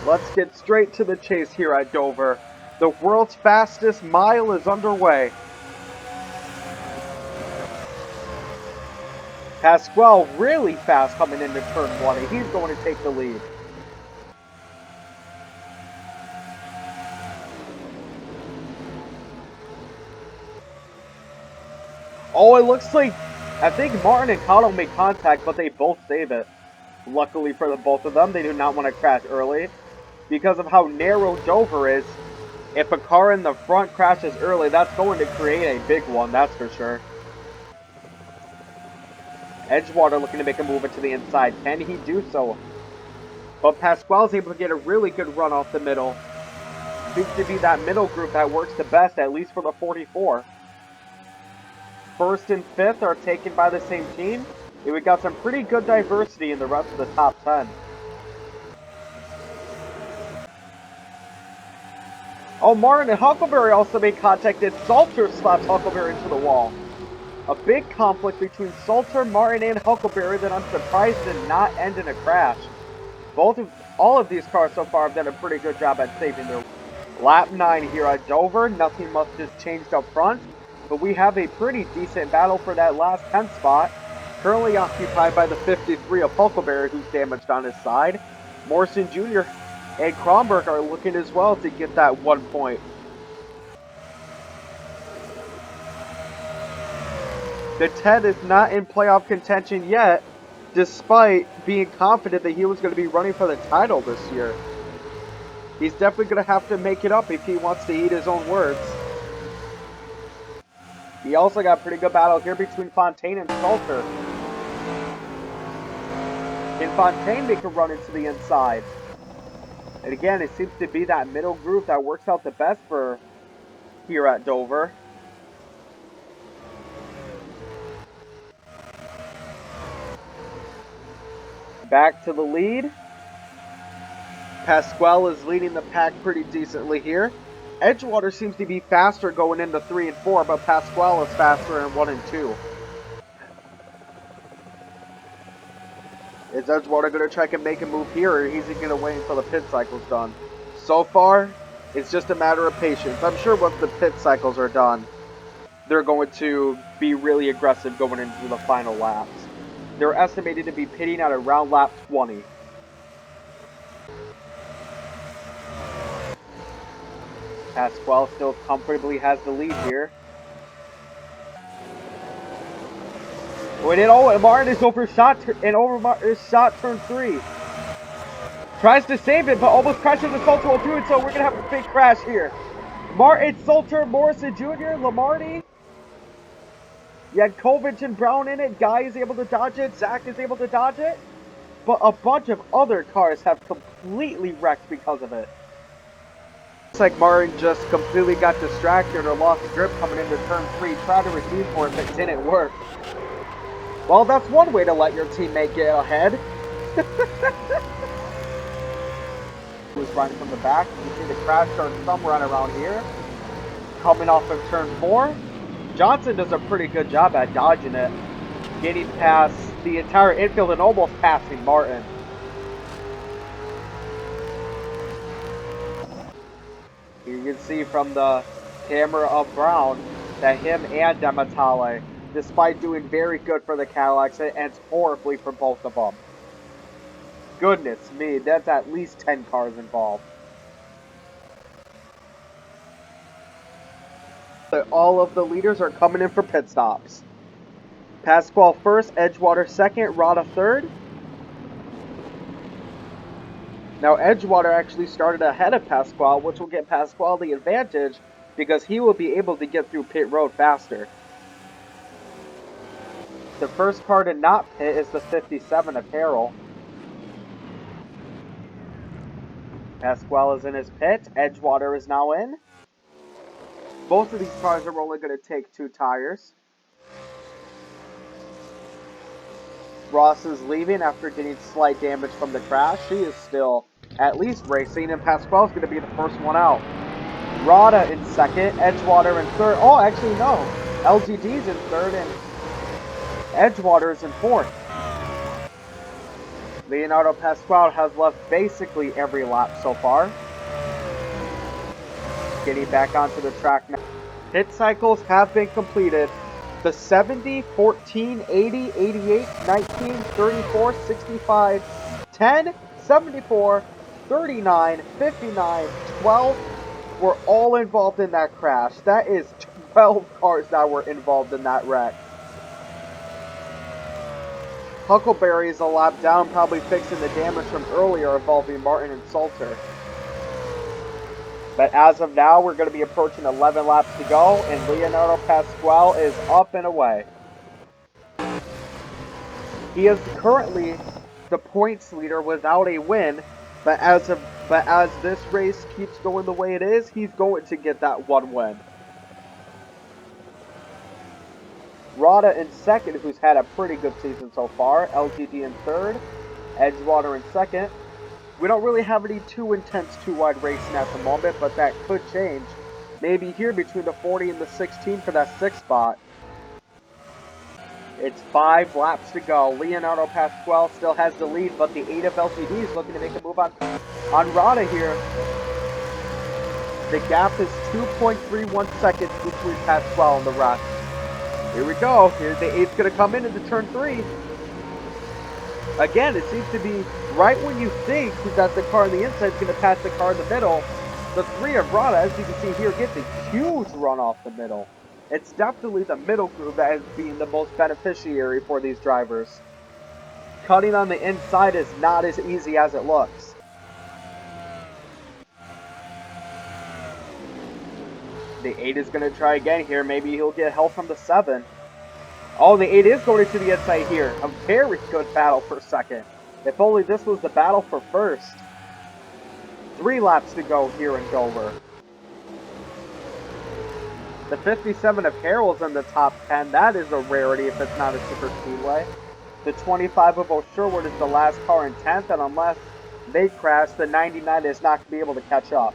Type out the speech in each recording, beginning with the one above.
Let's get straight to the chase here at Dover. The world's fastest mile is underway. Pasquale really fast coming into turn 1. He's going to take the lead. Oh, it looks like, I think Martin and Cotto make contact, but they both save it. Luckily for the both of them, they do not want to crash early. Because of how narrow Dover is, if a car in the front crashes early, that's going to create a big one, that's for sure. Edgewater looking to make a move into the inside. Can he do so? But Pasquale's able to get a really good run off the middle. Seems to be that middle group that works the best, at least for the 44. First and fifth are taken by the same team. And we got some pretty good diversity in the rest of the top 10. Oh, Martin and Huckleberry also made contact, and Salter slaps Huckleberry into the wall. A big conflict between Salter, Martin, and Huckleberry that I'm surprised did not end in a crash. All of these cars so far have done a pretty good job at saving their lap 9 here at Dover. Nothing much has changed up front, but we have a pretty decent battle for that last 10th spot. Currently occupied by the 53 of Huckleberry, who's damaged on his side. Morrison Jr. and Kronberg are looking as well to get that 1 point. The Ted is not in playoff contention yet, despite being confident that he was going to be running for the title this year. He's definitely going to have to make it up if he wants to eat his own words. He also got a pretty good battle here between Fontaine and Salter. Can Fontaine make a run into the inside? And again, it seems to be that middle group that works out the best for here at Dover. Back to the lead. Pasquale is leading the pack pretty decently here. Edgewater seems to be faster going into 3 and 4, but Pasquale is faster in 1 and 2. Is Edgewater going to try to make a move here, or is he going to wait until the pit cycle's done? So far, it's just a matter of patience. I'm sure once the pit cycles are done, they're going to be really aggressive going into the final laps. They're estimated to be pitting at around lap 20. Pasquale still comfortably has the lead here. And Martin is overshot turn 3. Tries to save it, but almost crashes the Salter while doing so. We're going to have a big crash here. Martin, Salter, Morrison Jr., Lamarty. You had Kovic and Brown in it. Guy is able to dodge it. Zach is able to dodge it. But a bunch of other cars have completely wrecked because of it. Looks like Martin just completely got distracted or lost grip coming into turn 3. Tried to redeem for it, but it didn't work. Well, that's one way to let your teammate get ahead. Who's running from the back. You see the crash start somewhere around here. Coming off of turn 4. Johnson does a pretty good job at dodging it. Getting past the entire infield and almost passing Martin. You can see from the camera of Brown that him and Dematale, despite doing very good for the Cadillacs, it ends horribly for both of them. Goodness me, that's at least 10 cars involved. All of the leaders are coming in for pit stops. Pasquale first, Edgewater second, Rada third. Now Edgewater actually started ahead of Pasquale, which will get Pasquale the advantage because he will be able to get through pit road faster. The first car to not pit is the 57 Apparel. Pasquale is in his pit. Edgewater is now in. Both of these cars are only going to take 2 tires. Ross is leaving after getting slight damage from the crash. He is still at least racing, and Pasquale is going to be the first one out. Rada in second, Edgewater in third. Oh, actually, no. LGD's in third, and Edgewater is in fourth. Leonardo Pasquale has left basically every lap so far. Getting back onto the track now. Pit cycles have been completed. The 70, 14, 80, 88, 19, 34, 65, 10, 74, 39, 59, 12 were all involved in that crash. That is 12 cars that were involved in that wreck. Huckleberry is a lap down, probably fixing the damage from earlier involving Martin and Salter. But as of now, we're going to be approaching 11 laps to go, and Leonardo Pasquale is up and away. He is currently the points leader without a win, but as this race keeps going the way it is, he's going to get that one win. Rada in second, who's had a pretty good season so far. LGD in third. Edgewater in second. We don't really have any too intense two-wide racing at the moment, but that could change. Maybe here between the 40 and the 16 for that sixth spot. It's 5 laps to go. Leonardo Pasquale still has the lead, but the 8 of LGD is looking to make a move on Rada here. The gap is 2.31 seconds between Pasquale and the rest. Here we go. Here the 8's going to come in into turn 3. Again, it seems to be right when you think that the car on the inside is going to pass the car in the middle. The 3 of Rada, as you can see here, gets a huge run off the middle. It's definitely the middle group that has been the most beneficiary for these drivers. Cutting on the inside is not as easy as it looks. The 8 is going to try again here. Maybe he'll get help from the 7. Oh, the 8 is going to the inside here. A very good battle for second. If only this was the battle for first. 3 laps to go here in Dover. The 57 of Harold's in the top 10. That is a rarity if it's not a super speedway. The 25 of O'Sherwood is the last car in 10th, and unless they crash, the 99 is not going to be able to catch up.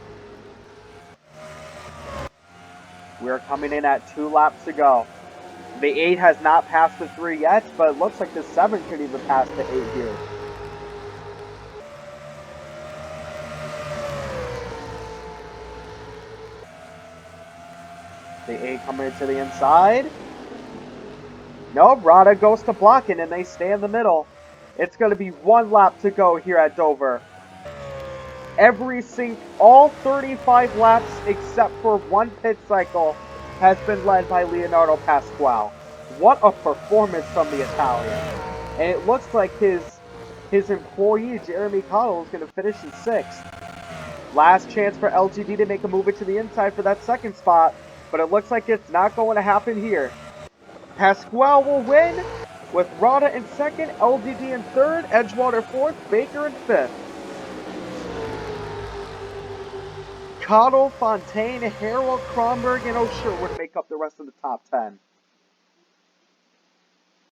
We are coming in at 2 laps to go. The 8 has not passed the 3 yet, but it looks like the 7 could even pass the 8 here. The 8 coming into the inside. No, Rada goes to blocking and they stay in the middle. It's going to be 1 lap to go here at Dover. All 35 laps except for 1 pit cycle has been led by Leonardo Pasquale. What a performance from the Italian. And it looks like his employee, Jeremy Cottle, is going to finish in 6th. Last chance for LGD to make a move into the inside for that 2nd spot, but it looks like it's not going to happen here. Pasquale will win with Rada in 2nd, LGD in 3rd, Edgewater 4th, Baker in 5th. Cottle, Fontaine, Harold, Kronberg, and O'Sherwood make up the rest of the top 10.